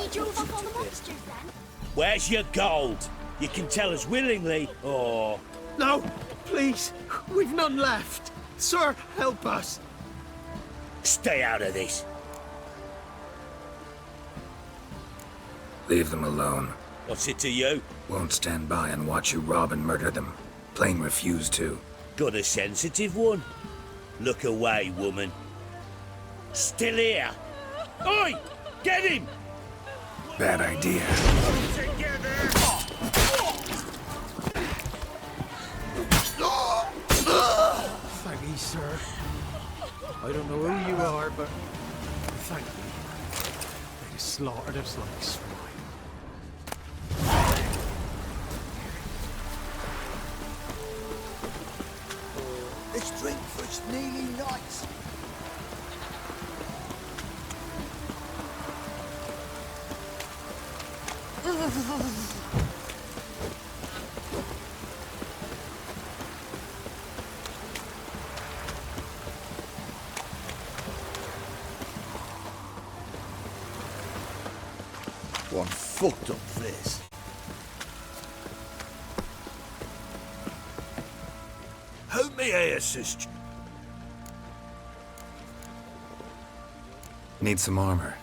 drove off all the monsters then? Where's your gold? You can tell us willingly, or... No, please. We've none left. Sir, help us. Stay out of this. Leave them alone. What's it to you? Won't stand by and watch you rob and murder them. Plain refuse to. Got a sensitive one? Look away, woman. Still here. Oi! Get him! Bad idea. Thank ye, sir. I don't know who you are, but thank you. They slaughtered us like swine. Let's drink for it's nearly night. One fucked up place. How may I assist you? Need some armor.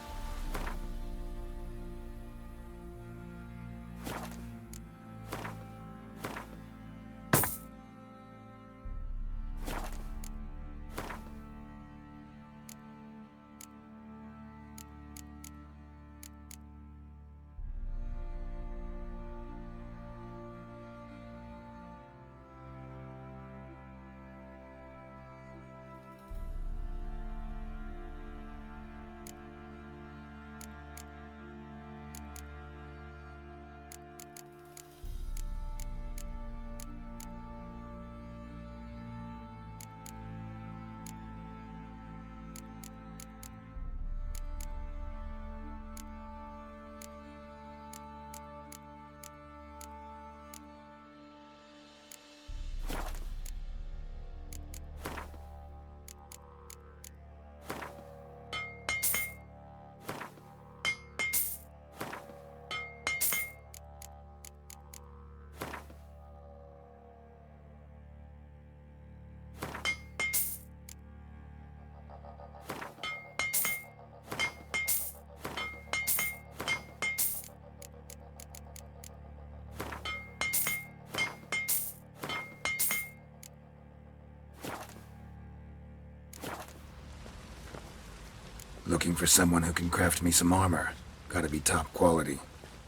Looking for someone who can craft me some armor. Gotta be top quality.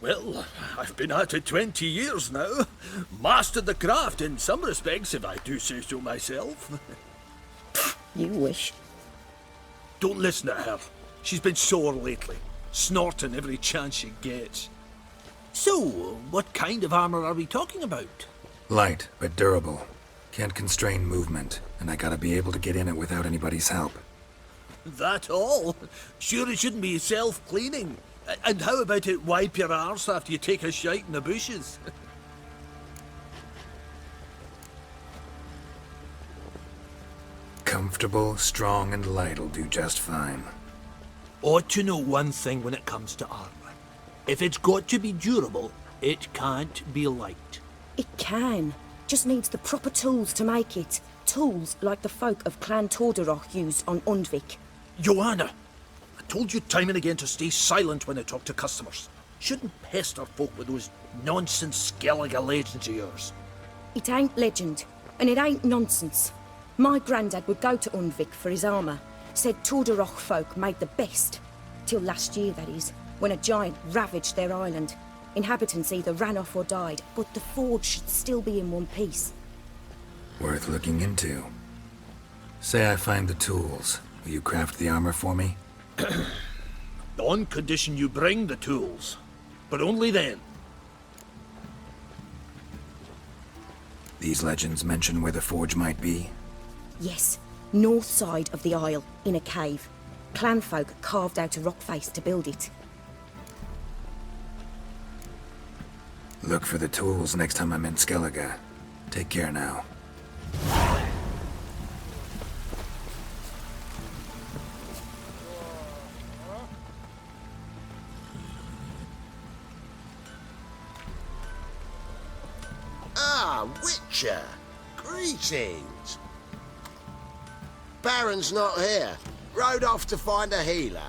Well, I've been at it 20 years now. Mastered the craft in some respects, if I do say so myself. You wish. Don't listen to her. She's been sore lately, snorting every chance she gets. So, what kind of armor are we talking about? Light, but durable. Can't constrain movement, and I gotta be able to get in it without anybody's help. That all? Sure it shouldn't be self-cleaning. And how about it wipe your arse after you take a shite in the bushes? Comfortable, strong, and light'll do just fine. Ought to know one thing when it comes to armor. If it's got to be durable, it can't be light. It can. Just needs the proper tools to make it. Tools like the folk of Clan Tordaroch used on Undvik. Joanna, I told you time and again to stay silent when I talk to customers. Shouldn't pester folk with those nonsense Skellige legends of yours. It ain't legend, and it ain't nonsense. My granddad would go to Undvik for his armour. Said Tordaroch folk made the best. Till last year, that is, when a giant ravaged their island. Inhabitants either ran off or died, but the forge should still be in one piece. Worth looking into. Say I find the tools. Will you craft the armor for me? On condition you bring the tools. But only then. These legends mention where the forge might be? Yes, north side of the isle, in a cave. Clanfolk carved out a rock face to build it. Look for the tools next time I'm in Skellige. Take care now. Witcher! Greetings! Baron's not here. Rode off to find a healer.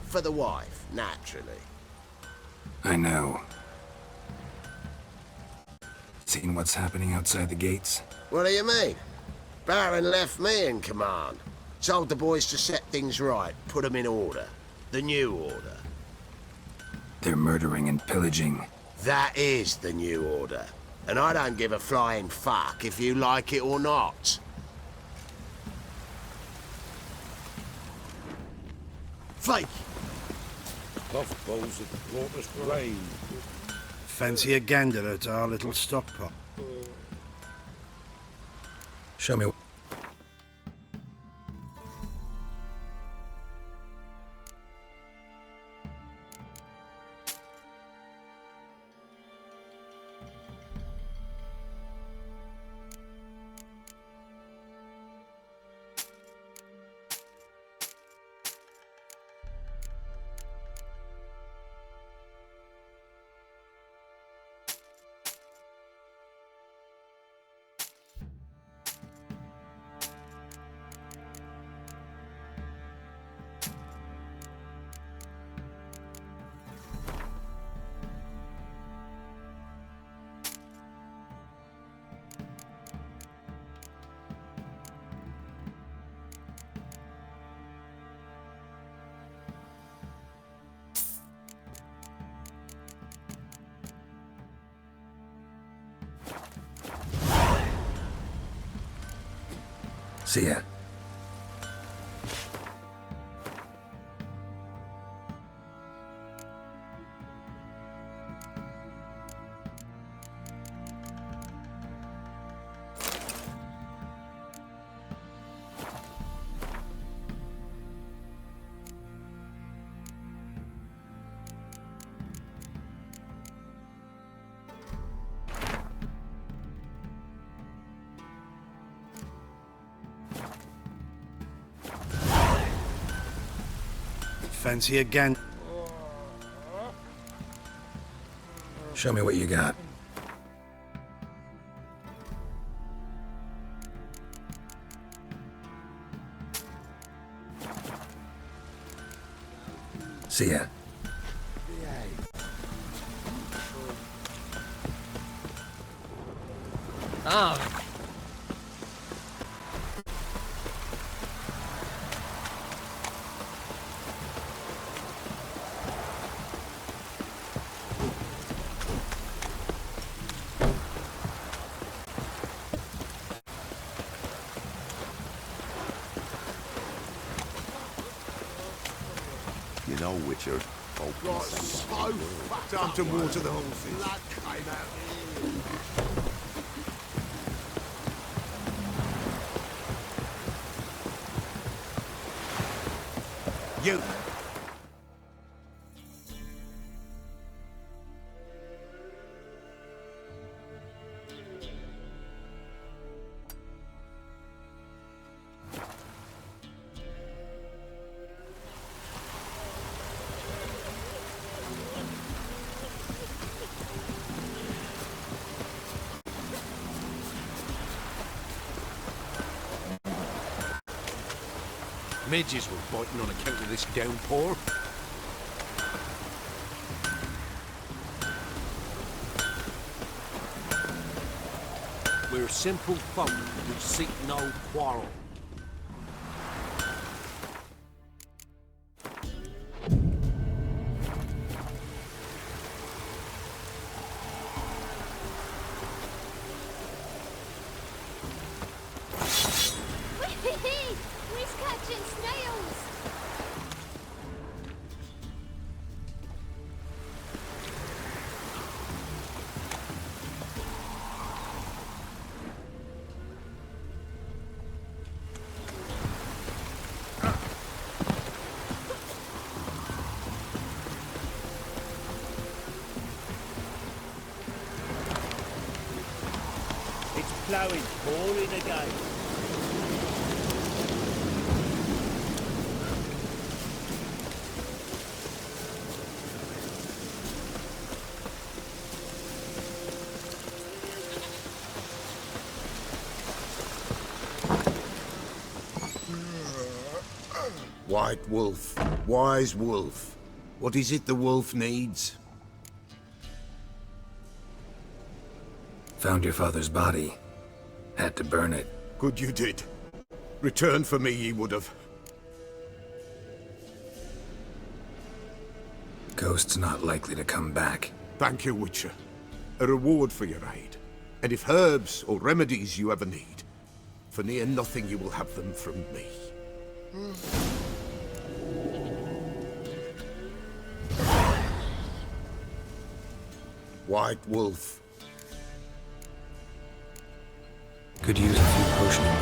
For the wife, naturally. I know. Seen what's happening outside the gates? What do you mean? Baron left me in command. Told the boys to set things right, put them in order. The new order. They're murdering and pillaging. That is the new order. And I don't give a flying fuck if you like it or not. Fake! Puffballs have brought us grain. Fancy a gander at our little stockpot. Show me. See ya. Fancy a gander. Show me what you got. See ya. You know, Witcher. Time to water the horses. You. Midges were biting on account of this downpour. We're simple folk who seek no quarrel. We're catching snails! It's ploughing, pouring again. White Wolf, wise wolf. What is it the wolf needs? Found your father's body. Had to burn it. Good you did. Return for me ye would have. Ghost's not likely to come back. Thank you, Witcher. A reward for your aid. And if herbs or remedies you ever need, for near nothing you will have them from me. White Wolf. Could use a few potion.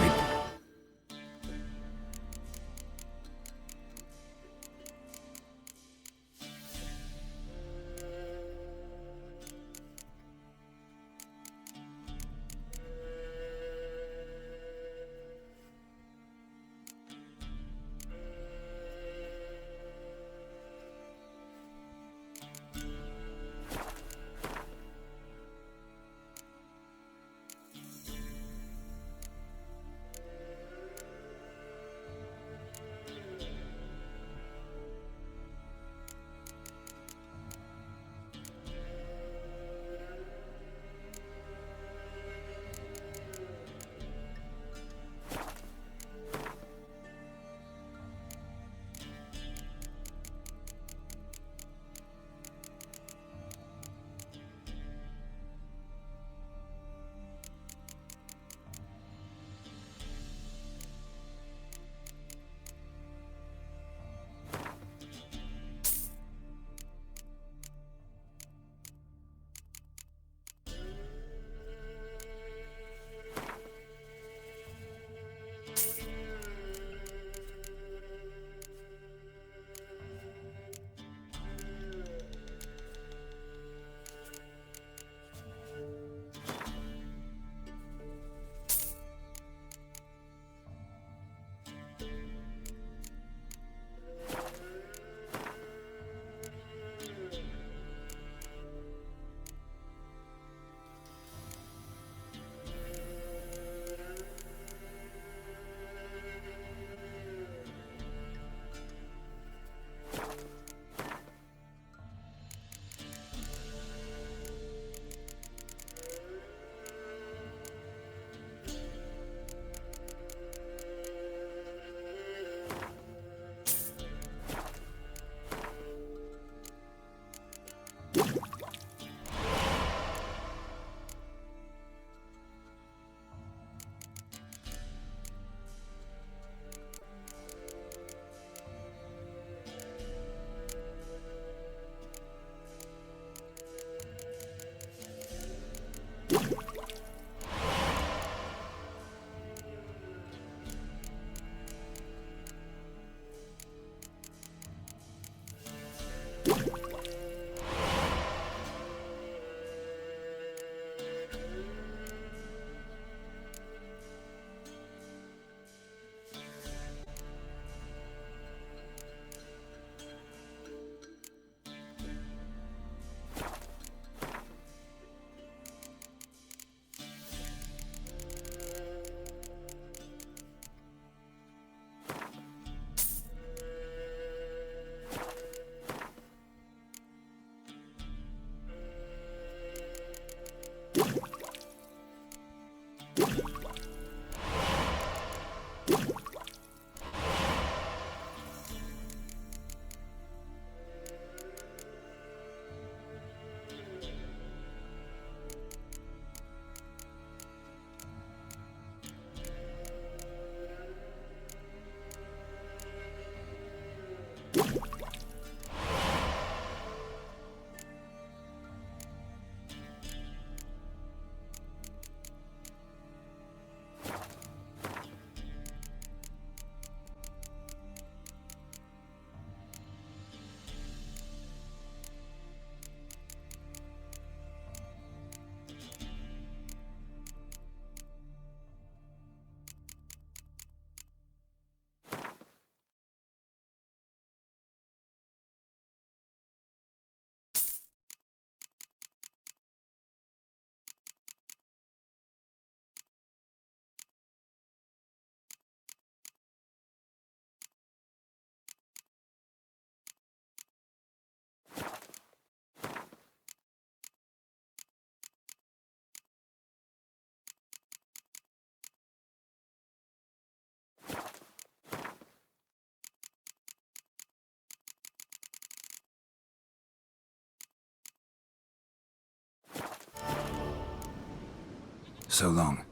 So long.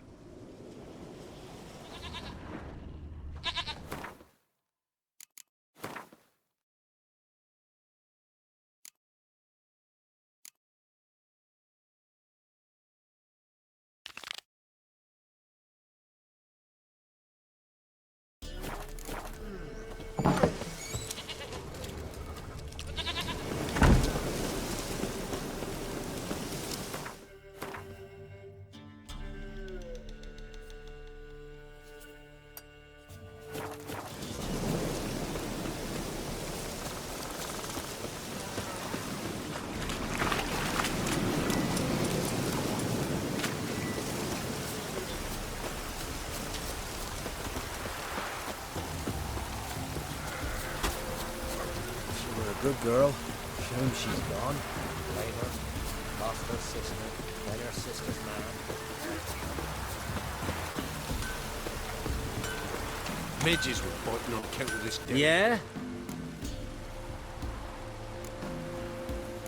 Good girl. Shame she's gone. Blame her. Lost her sister. Then her sister's man. Midges were biting on account of this day. Yeah?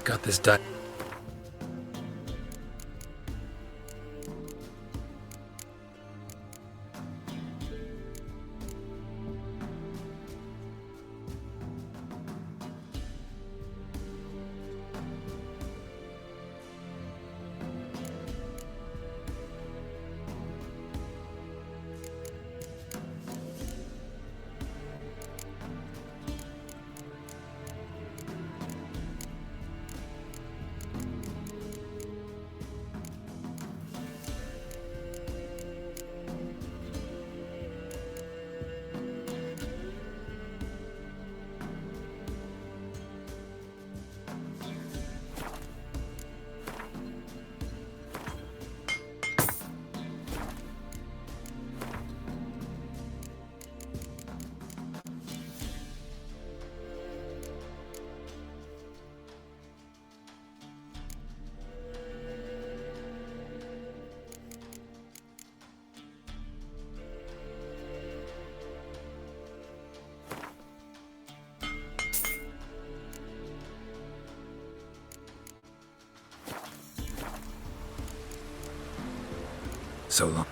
Got this done. So long.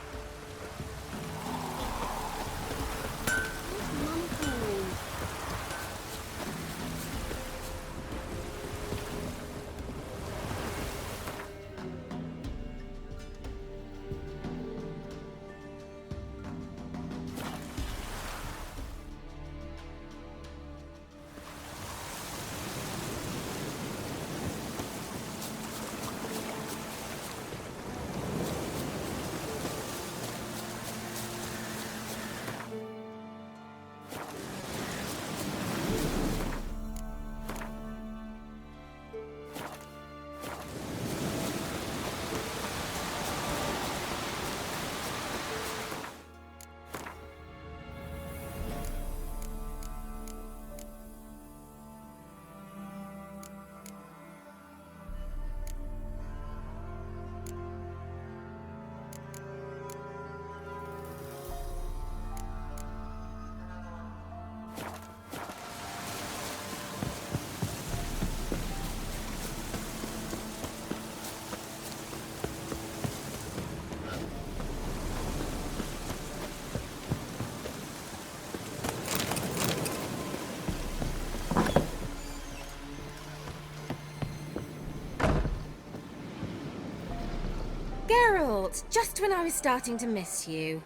Geralt, just when I was starting to miss you.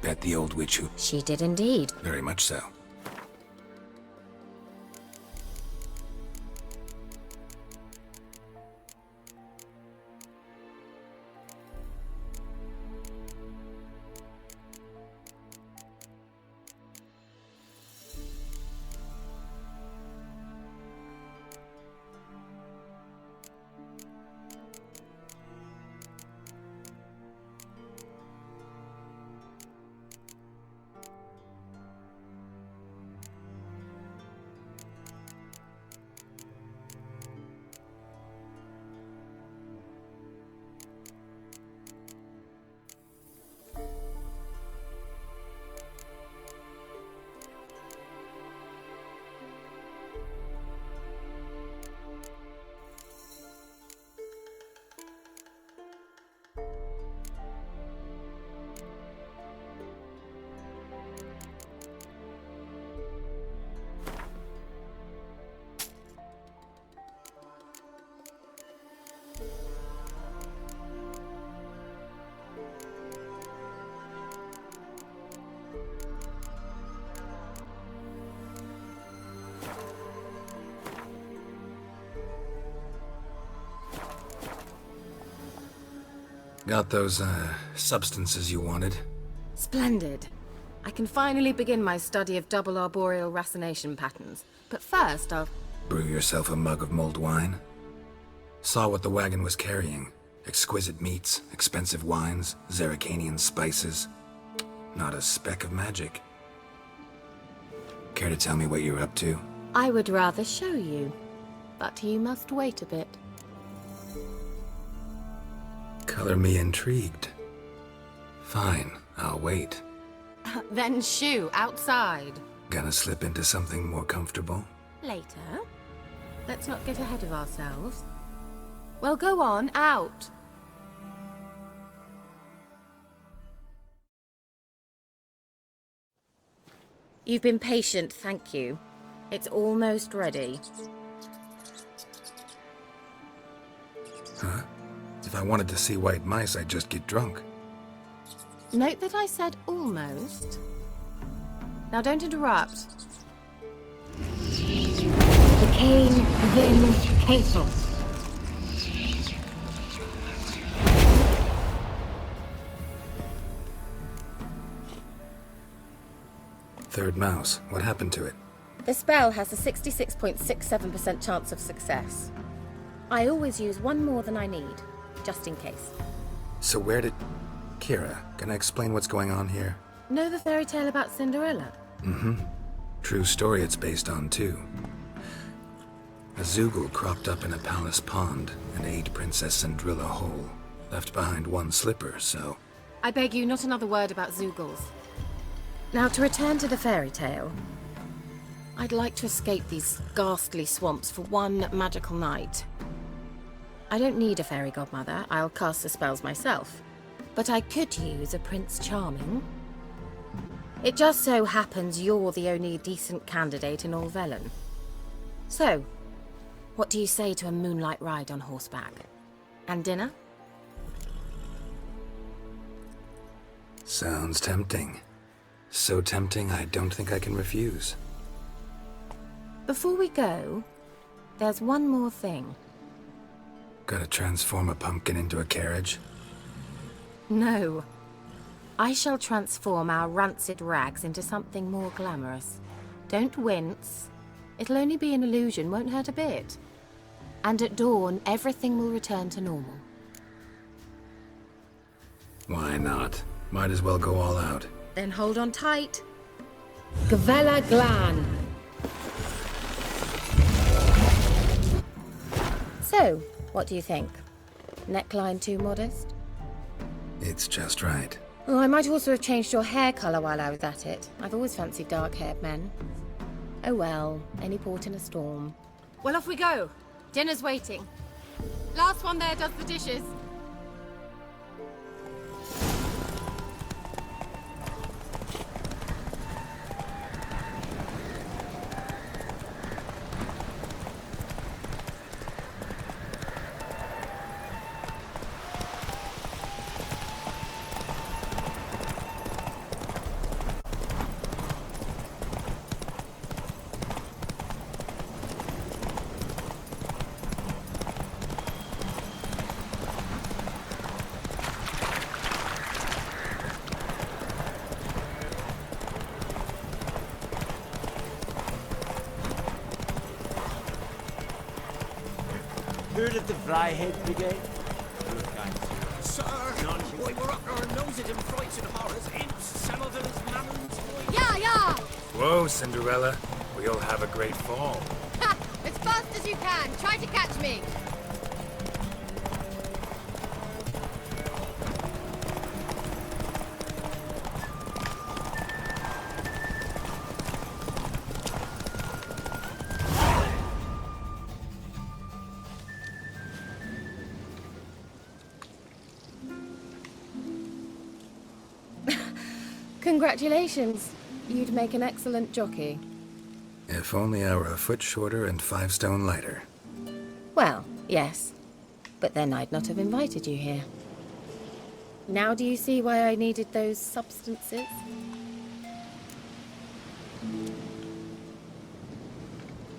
Bet the old witch who... She did indeed. Very much so. Got those, substances you wanted? Splendid. I can finally begin my study of double arboreal racination patterns. But first, I'll... Brew yourself a mug of mulled wine? Saw what the wagon was carrying. Exquisite meats, expensive wines, Zerrikanian spices. Not a speck of magic. Care to tell me what you're up to? I would rather show you. But you must wait a bit. Color me intrigued. Fine, I'll wait. Then shoo, outside. Gonna slip into something more comfortable? Later. Let's not get ahead of ourselves. Well, go on, out. You've been patient, thank you. It's almost ready. Huh? If I wanted to see white mice, I'd just get drunk. Note that I said almost. Now don't interrupt. The Cain Vin Castle. Third mouse. What happened to it? The spell has a 66.67% chance of success. I always use one more than I need, just in case. So where did... Kira, can I explain what's going on here? Know the fairy tale about Cinderella? Mm-hmm. True story it's based on, too. A Zoogle cropped up in a palace pond and ate Princess Cinderella whole. Left behind one slipper, so... I beg you, not another word about Zoogles. Now, to return to the fairy tale. I'd like to escape these ghastly swamps for one magical night. I don't need a fairy godmother, I'll cast the spells myself. But I could use a Prince Charming. It just so happens you're the only decent candidate in all Velen. So, what do you say to a moonlight ride on horseback? And dinner? Sounds tempting. So tempting, I don't think I can refuse. Before we go, there's one more thing. Gotta transform a pumpkin into a carriage? No. I shall transform our rancid rags into something more glamorous. Don't wince. It'll only be an illusion, won't hurt a bit. And at dawn, everything will return to normal. Why not? Might as well go all out. Then hold on tight. Gavella Glan. So, what do you think? Neckline too modest? It's just right. Oh, I might also have changed your hair colour while I was at it. I've always fancied dark-haired men. Oh well, any port in a storm. Well, off we go. Dinner's waiting. Last one there does the dishes. Heard of the Vryhead Brigade? Sir, we were up our noses in frights and horrors, imps, Samadhans, mammons. Yeah! Whoa, Cinderella. We'll have a great fall. Ha! As fast as you can. Try to catch me. Congratulations. You'd make an excellent jockey. If only I were a foot shorter and 5 stone lighter. Well, yes. But then I'd not have invited you here. Now do you see why I needed those substances?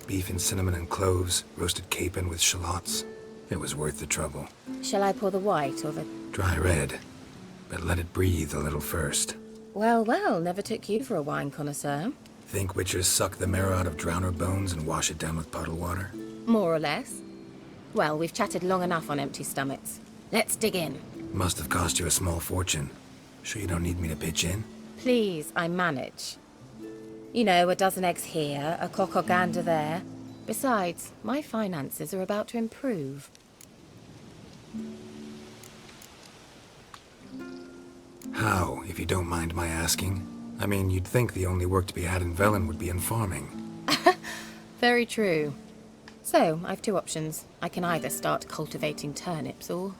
Beef and cinnamon and cloves, roasted capon with shallots. It was worth the trouble. Shall I pour the white or the... Dry red, but let it breathe a little first. Well, well, never took you for a wine connoisseur. Think witchers suck the marrow out of drowner bones and wash it down with puddle water? More or less. Well, we've chatted long enough on empty stomachs. Let's dig in. Must have cost you a small fortune. Sure you don't need me to pitch in? Please, I manage. You know, a dozen eggs here, a cock or gander there. Besides, my finances are about to improve. How, if you don't mind my asking? I mean, you'd think the only work to be had in Velen would be in farming. Very true. So, I've two options. I can either start cultivating turnips or...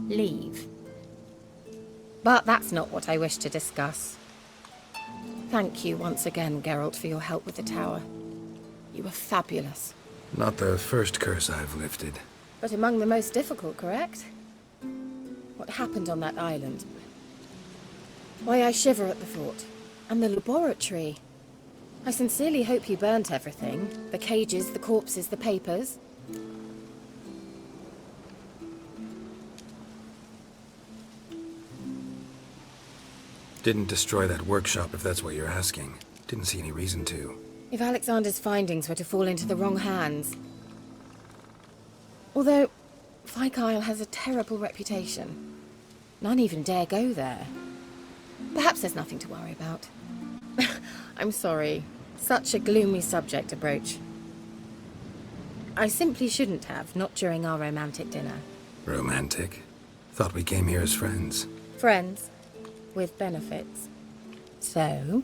leave. But that's not what I wish to discuss. Thank you once again, Geralt, for your help with the tower. You were fabulous. Not the first curse I've lifted. But among the most difficult, correct? What happened on that island? Why, I shiver at the thought. And the laboratory. I sincerely hope you burnt everything. The cages, the corpses, the papers. Didn't destroy that workshop, if that's what you're asking. Didn't see any reason to. If Alexander's findings were to fall into the wrong hands... Although, Fyke Isle has a terrible reputation. None even dare go there. Perhaps there's nothing to worry about. I'm sorry. Such a gloomy subject to broach. I simply shouldn't have, not during our romantic dinner. Romantic? Thought we came here as friends. Friends. With benefits. So?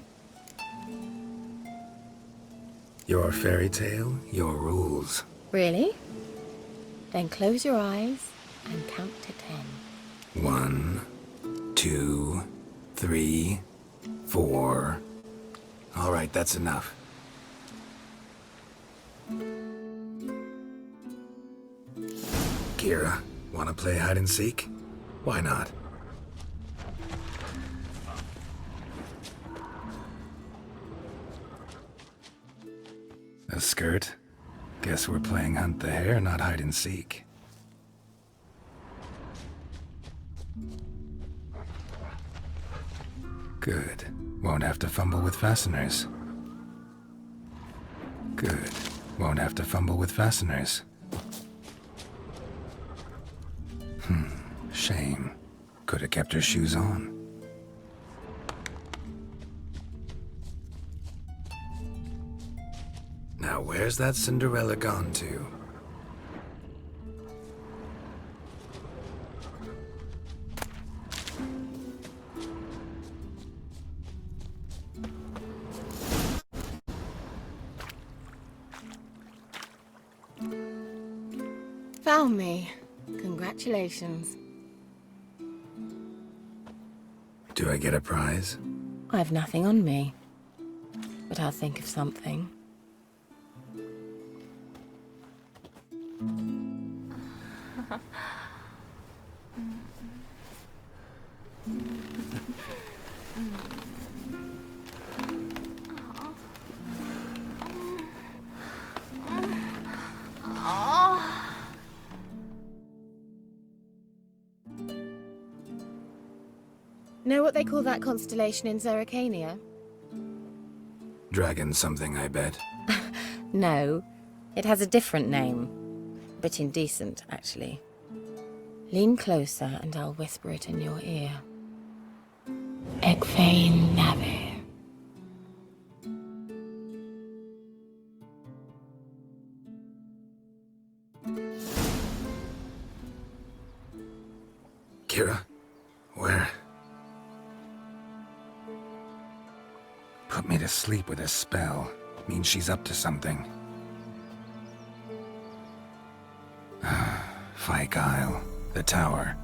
Your fairy tale, your rules. Really? Then close your eyes and count to 10. 1, 2, 3, 4. All right, that's enough. Kira, wanna play hide and seek? Why not? A skirt? Guess we're playing hunt the hare, not hide and seek. Good. Won't have to fumble with fasteners. Good. Won't have to fumble with fasteners. Shame. Could have kept her shoes on. Now where's that Cinderella gone to? Found me. Congratulations. Do I get a prize? I've nothing on me. But I'll think of something. Know what they call that constellation in Zerrikania? Dragon something, I bet. No, it has a different name. A bit indecent, actually. Lean closer and I'll whisper it in your ear. Egfain Navir. Kira? Where? Put me to sleep with a spell. Means she's up to something. Fyke Isle. The tower.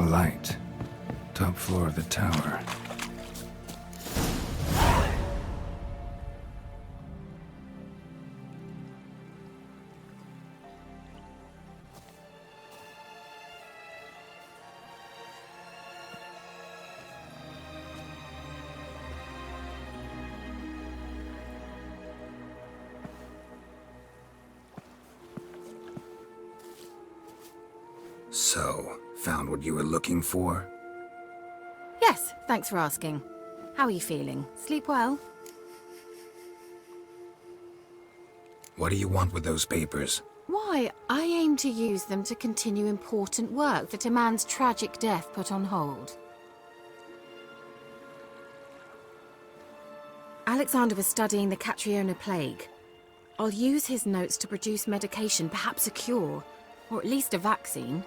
light. Top floor of the tower. So, found what you were looking for? Yes, thanks for asking. How are you feeling? Sleep well? What do you want with those papers? Why, I aim to use them to continue important work that a man's tragic death put on hold. Alexander was studying the Catriona plague. I'll use his notes to produce medication, perhaps a cure, or at least a vaccine.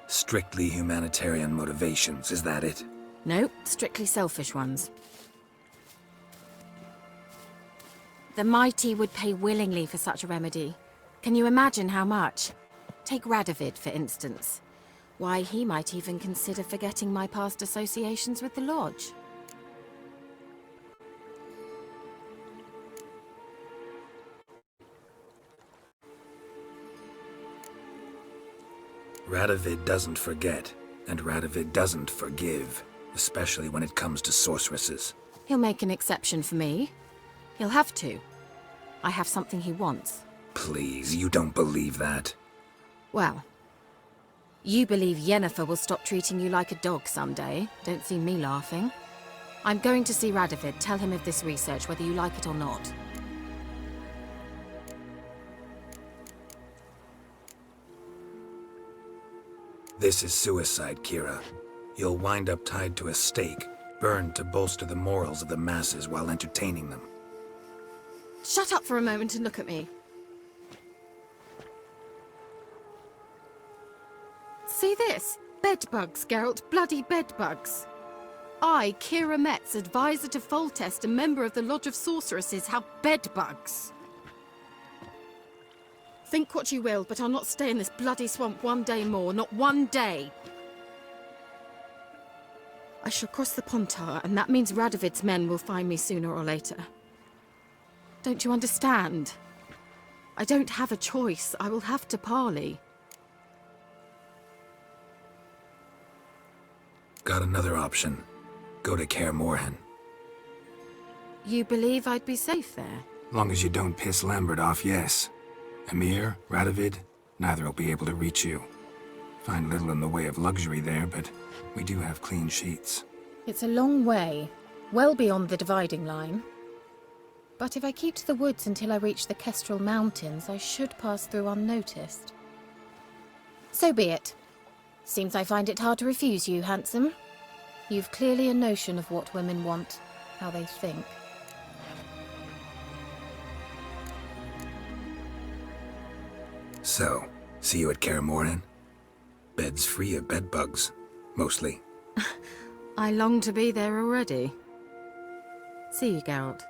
Strictly humanitarian motivations, is that it? No, strictly selfish ones. The mighty would pay willingly for such a remedy. Can you imagine how much? Take Radovid, for instance. Why, he might even consider forgetting my past associations with the Lodge. Radovid doesn't forget, and Radovid doesn't forgive, especially when it comes to sorceresses. He'll make an exception for me. He'll have to. I have something he wants. Please, you don't believe that. Well, you believe Yennefer will stop treating you like a dog someday. Don't see me laughing. I'm going to see Radovid, tell him of this research, whether you like it or not. This is suicide, Kira. You'll wind up tied to a stake, burned to bolster the morals of the masses while entertaining them. Shut up for a moment and look at me. See this? Bedbugs, Geralt. Bloody bedbugs. I, Kira Metz, advisor to Foltest, a member of the Lodge of Sorceresses, have bedbugs. Think what you will, but I'll not stay in this bloody swamp one day more. Not one day. I shall cross the Pontar, and that means Radovid's men will find me sooner or later. Don't you understand? I don't have a choice. I will have to parley. Got another option. Go to Kaer Morhen. You believe I'd be safe there? Long as you don't piss Lambert off, yes. Emir, Radovid, neither will be able to reach you. Find little in the way of luxury there, but we do have clean sheets. It's a long way, well beyond the dividing line. But if I keep to the woods until I reach the Kestrel Mountains, I should pass through unnoticed. So be it. Seems I find it hard to refuse you, handsome. You've clearly a notion of what women want, how they think. So, see you at Kaer Morhen? Beds free of bedbugs, mostly. I long to be there already. See you, Geralt.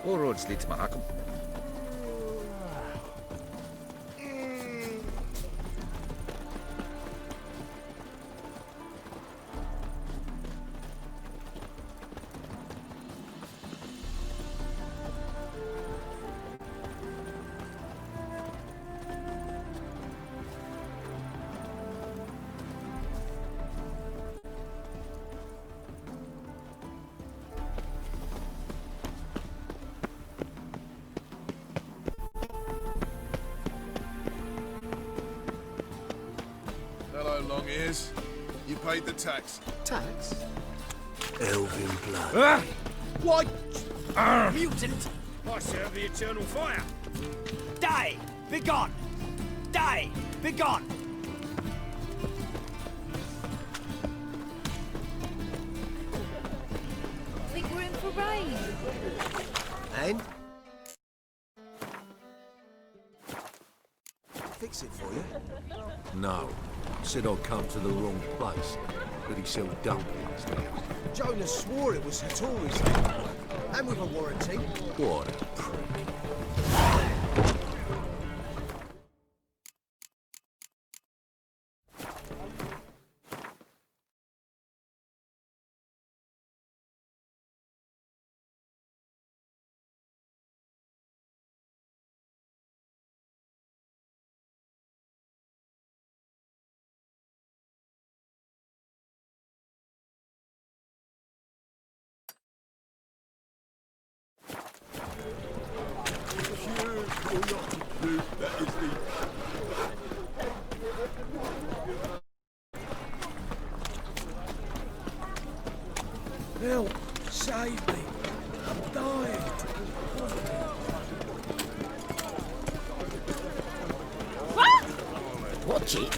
All roads lead to Mahakam. Hello, long ears. You paid the tax. Tax? Elven blood. Ah! What? Mutant! I serve the eternal fire. Die! Begone! Die! Begone! I think we're in for rain. And? Fix it for you. No. Said I'd come to the wrong place. But he sell dumplings now. Jonas swore it was Hattori's. And with a warranty. What a prick. Help! Save me! I'm dying! Watch it.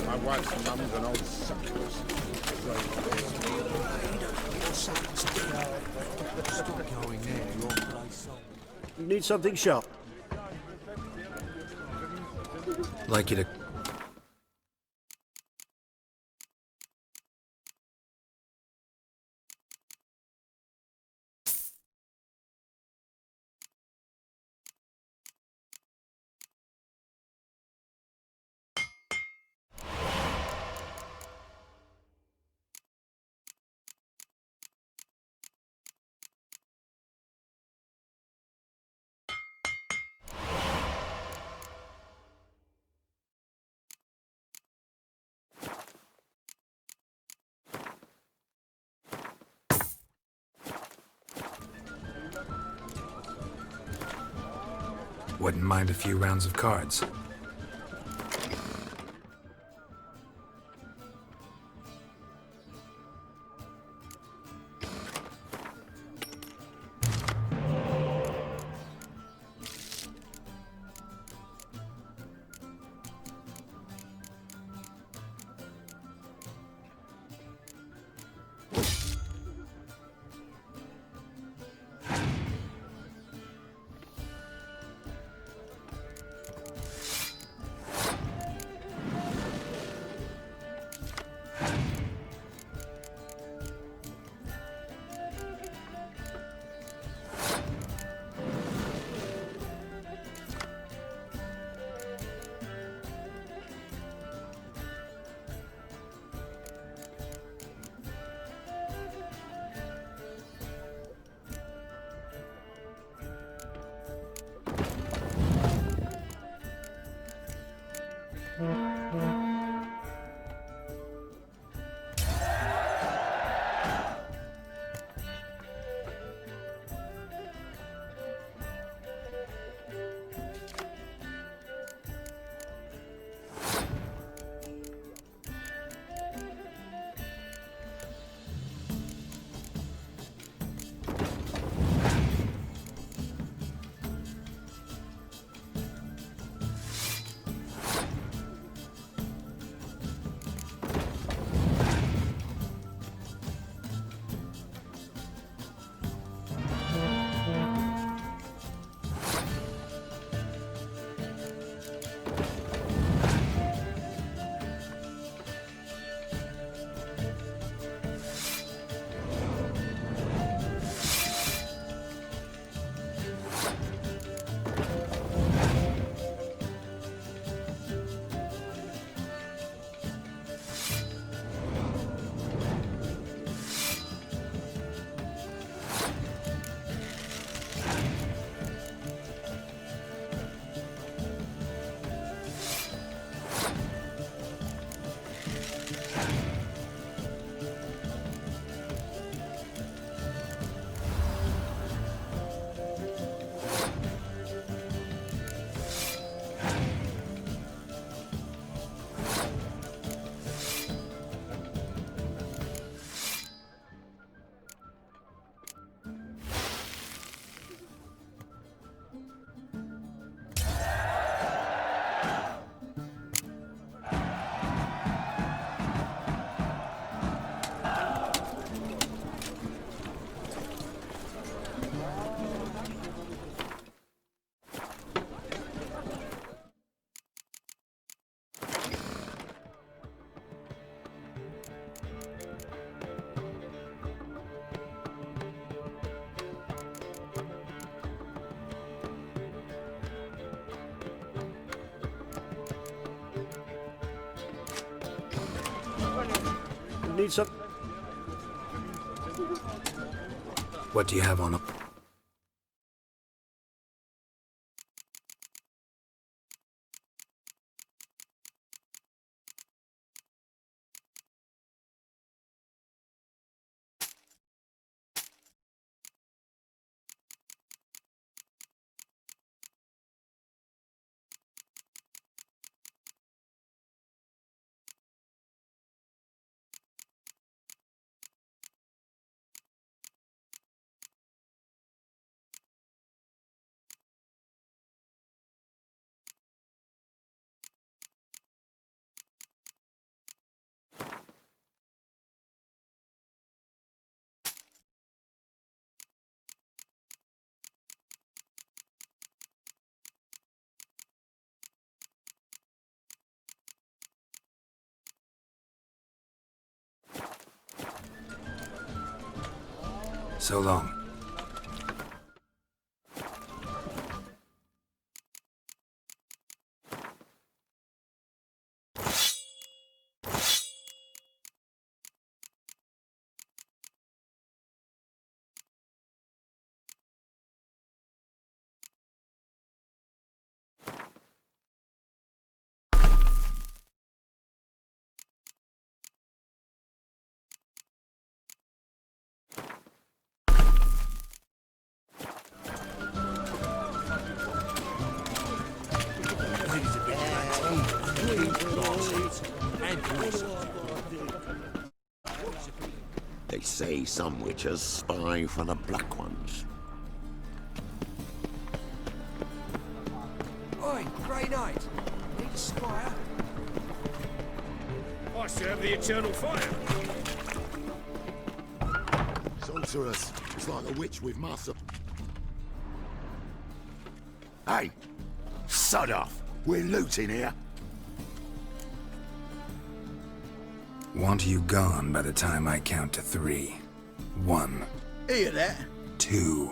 My wife's mum's an old succubus. Stop going there, your place. You need something sharp. Like you to... Wouldn't mind a few rounds of cards. need some... What do you have on a... So long. They say some witches spy for the Black Ones. Oi, Grey Knight. Need a squire? I serve the eternal fire. Sorceress. It's like a witch with muscle. Hey! Sod off! We're looting here. Want you gone by the time I count to 3. 1. Hear that? 2.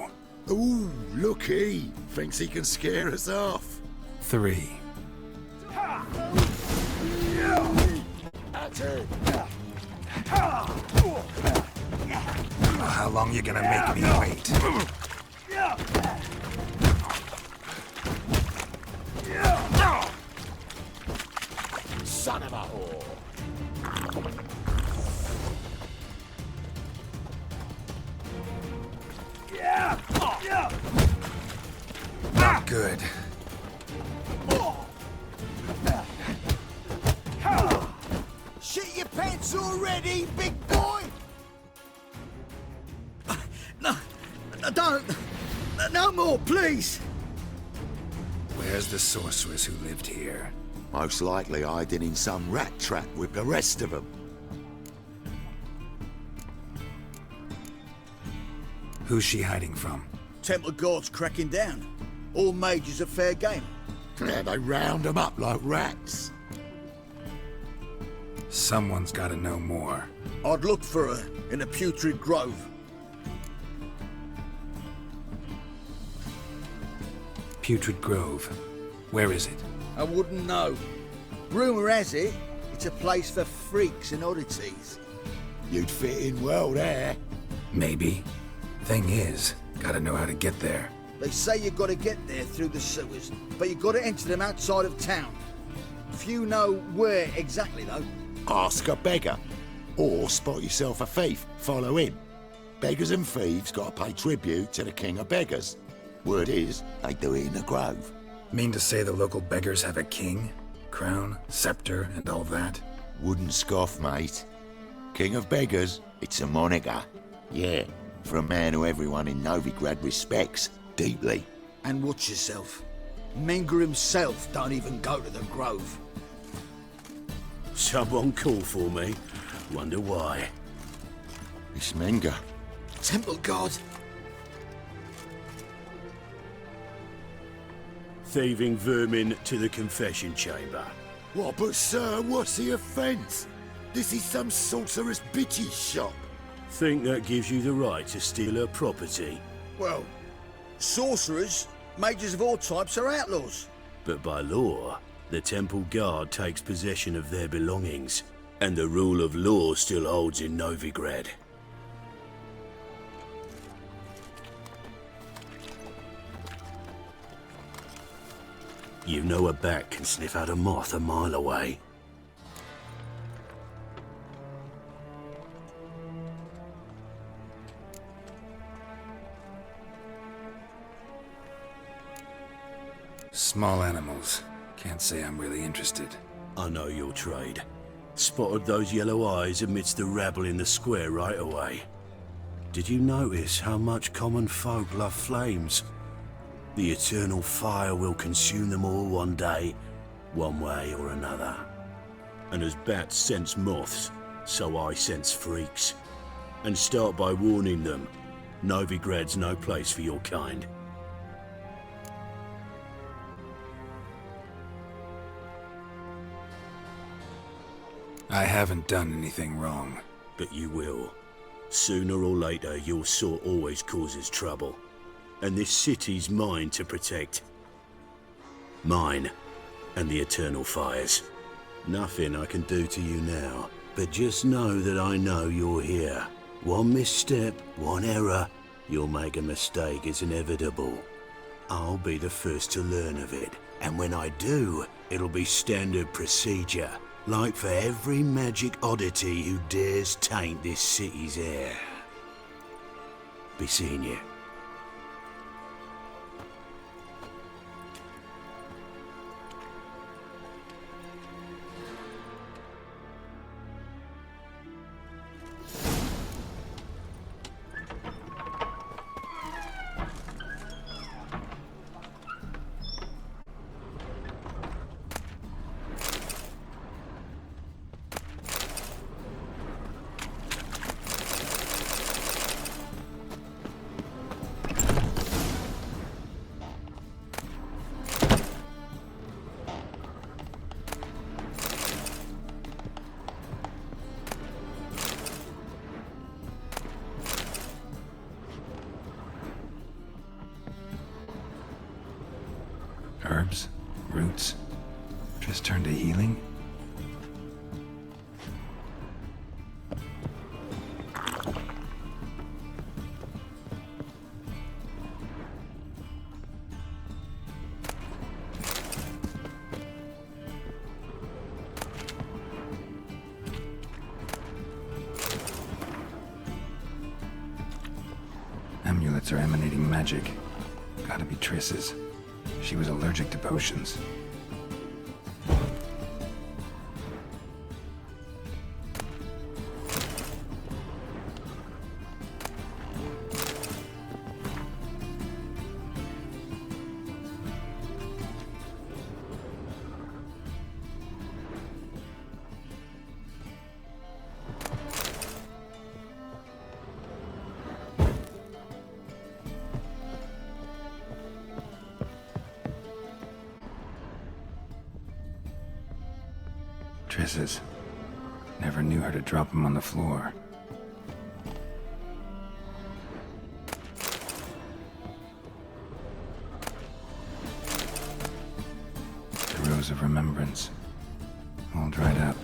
Ooh, looky! Thinks he can scare us off. 3. That's it. How long you gonna make me wait? Son of a whore! Not good. Shit your pants already, big boy? No, don't. No more, please. Where's the sorceress who lived here? Most likely hiding in some rat trap with the rest of them. Who's she hiding from? Temple Guard's cracking down. All mages are fair game. Yeah, they round them up like rats. Someone's gotta know more. I'd look for her in a putrid grove. Putrid Grove. Where is it? I wouldn't know. Rumour has it, it's a place for freaks and oddities. You'd fit in well there. Maybe. Thing is, gotta know how to get there. They say you gotta get there through the sewers, but you gotta enter them outside of town. Few know where exactly, though. Ask a beggar. Or spot yourself a thief, follow him. Beggars and thieves gotta pay tribute to the king of beggars. Word is, they do it in the grove. Mean to say the local beggars have a king? Crown, scepter, and all that? Wouldn't scoff, mate. King of beggars, it's a moniker. Yeah, for a man who everyone in Novigrad respects deeply. And watch yourself. Menger himself don't even go to the grove. Someone call for me. Wonder why. It's Menger. Temple Guard. Thieving vermin to the confession chamber. What, but sir, what's the offence? This is some sorcerer's bitch's shop. Think that gives you the right to steal her property? Well, sorcerers, mages of all types are outlaws. But by law, the Temple Guard takes possession of their belongings. And the rule of law still holds in Novigrad. You know a bat can sniff out a moth a mile away. Small animals. Can't say I'm really interested. I know your trade. Spotted those yellow eyes amidst the rabble in the square right away. Did you notice how much common folk love flames? The eternal fire will consume them all one day, one way or another. And as bats sense moths, so I sense freaks. And start by warning them, Novigrad's no place for your kind. I haven't done anything wrong. But you will. Sooner or later, your sort always causes trouble. And this city's mine to protect. Mine and the eternal fires. Nothing I can do to you now, but just know that I know you're here. One misstep, one error, you'll make a mistake, it's inevitable. I'll be the first to learn of it, and when I do, it'll be standard procedure, like for every magic oddity who dares taint this city's air. Be seeing you. Herbs? Roots? Just turned to healing? Amulets are emanating magic. Gotta be Triss's. She was allergic to potions. Triss's. Never knew her to drop them on the floor. The Rose of Remembrance. All dried up.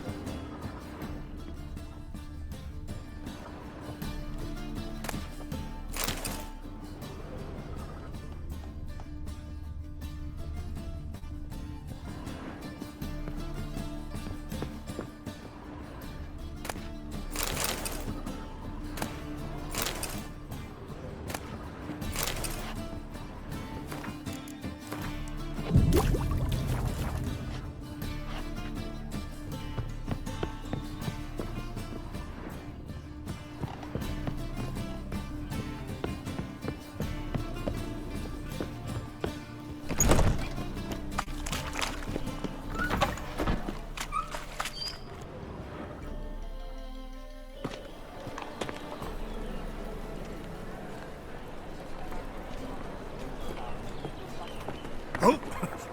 Oh,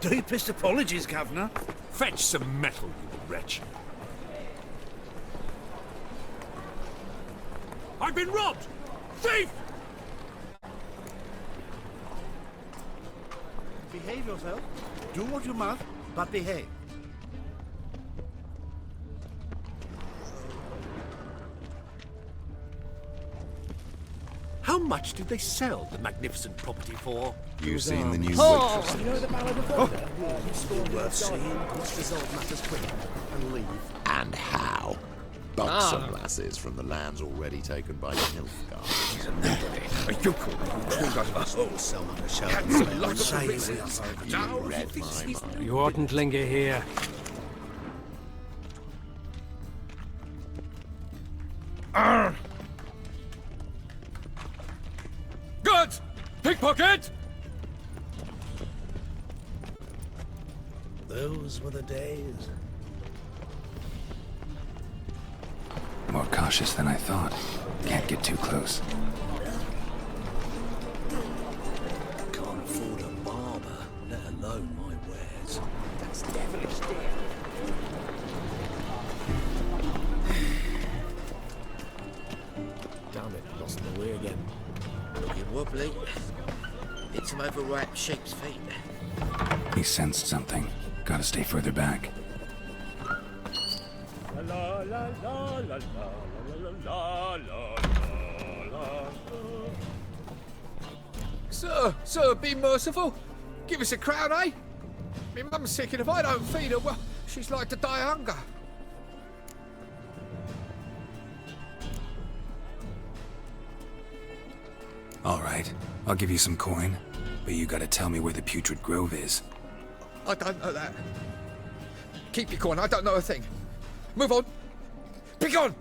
deepest apologies, Governor. Fetch some metal, you wretch. I've been robbed! Thief! Behave yourself. Do what you must, but behave. much did they sell the magnificent property for? You've seen the new Oh, you know the Ballad of Wonder? Worth seeing. Let's resolve matters quick and leave. And how? Buxom lasses from the lands already taken by the Nilfgaard. She's a nobody, a yokel who crawled out of a hole somewhere. You read my mind. You oughtn't linger here. Goods! Pickpocket! Those were the days. More cautious than I thought. Can't get too close. Can't afford a barber, let alone my wares. That's devilish dear. Damn it, lost my way again. Looking wobbly. Need some overripe sheep's feet. He sensed something. Gotta stay further back. Sir, be merciful. Give us a crown, eh? Me mum's sick, and if I don't feed her, well, she's like to die of hunger. All right, I'll give you some coin, but you gotta tell me where the Putrid Grove is. I don't know that. Keep your coin, I don't know a thing. Move on. Be gone!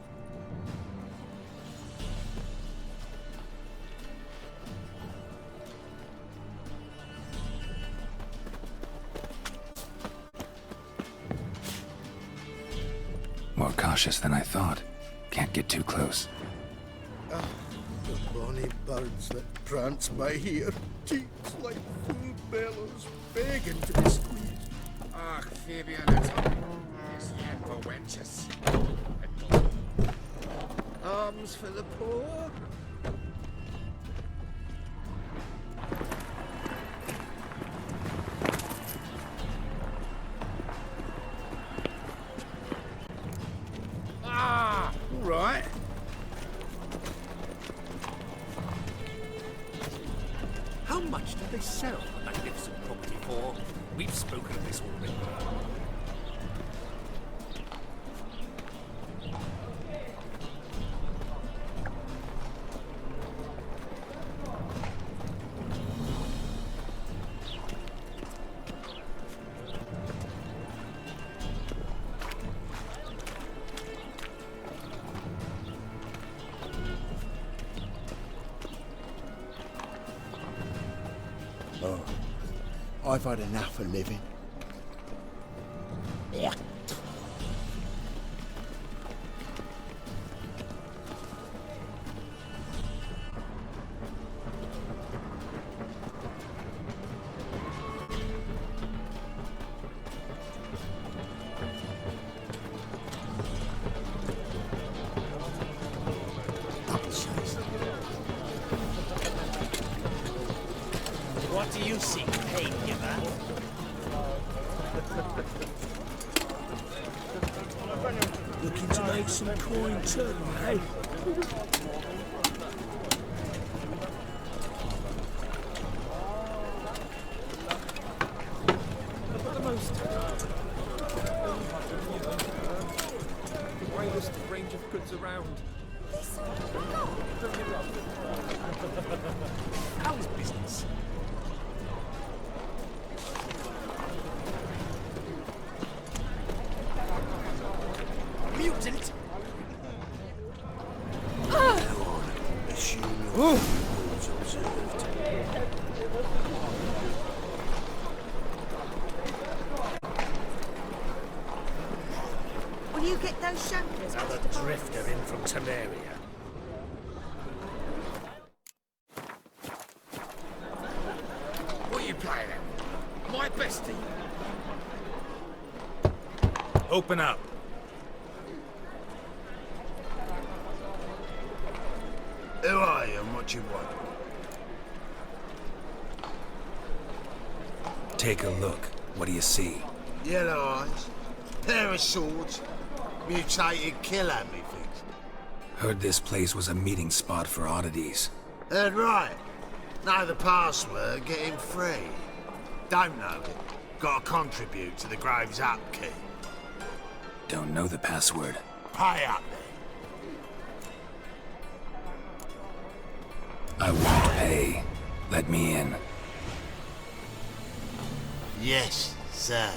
More cautious than I thought. Can't get too close. Ah, the bonny birds that prance by here, cheeks like full bellows, begging to be squeezed. Ah, Fabian, it's hand for wenches. Arms for the poor. Ah, all right. How much did they sell the magnificent property for? We've spoken of this already. Oh, I've had enough of living. Yeah. What do you seek, pain giver? Looking to make some coin too, eh? The most widest range of goods around. How's business? Mutant! Assume your rules observed. Will you get those shoulders? Another drifter in from Temeria. What are you playing at? My bestie. Open up. Who are you and what you want? Take a look. What do you see? Yellow eyes, pair of swords, mutated killer, methinks. Heard this place was a meeting spot for oddities. Right. Know the password, get him free. Don't know it. Gotta contribute to the Grave's upkeep. Don't know the password. Pay up then. I won't pay. Let me in. Yes, sir.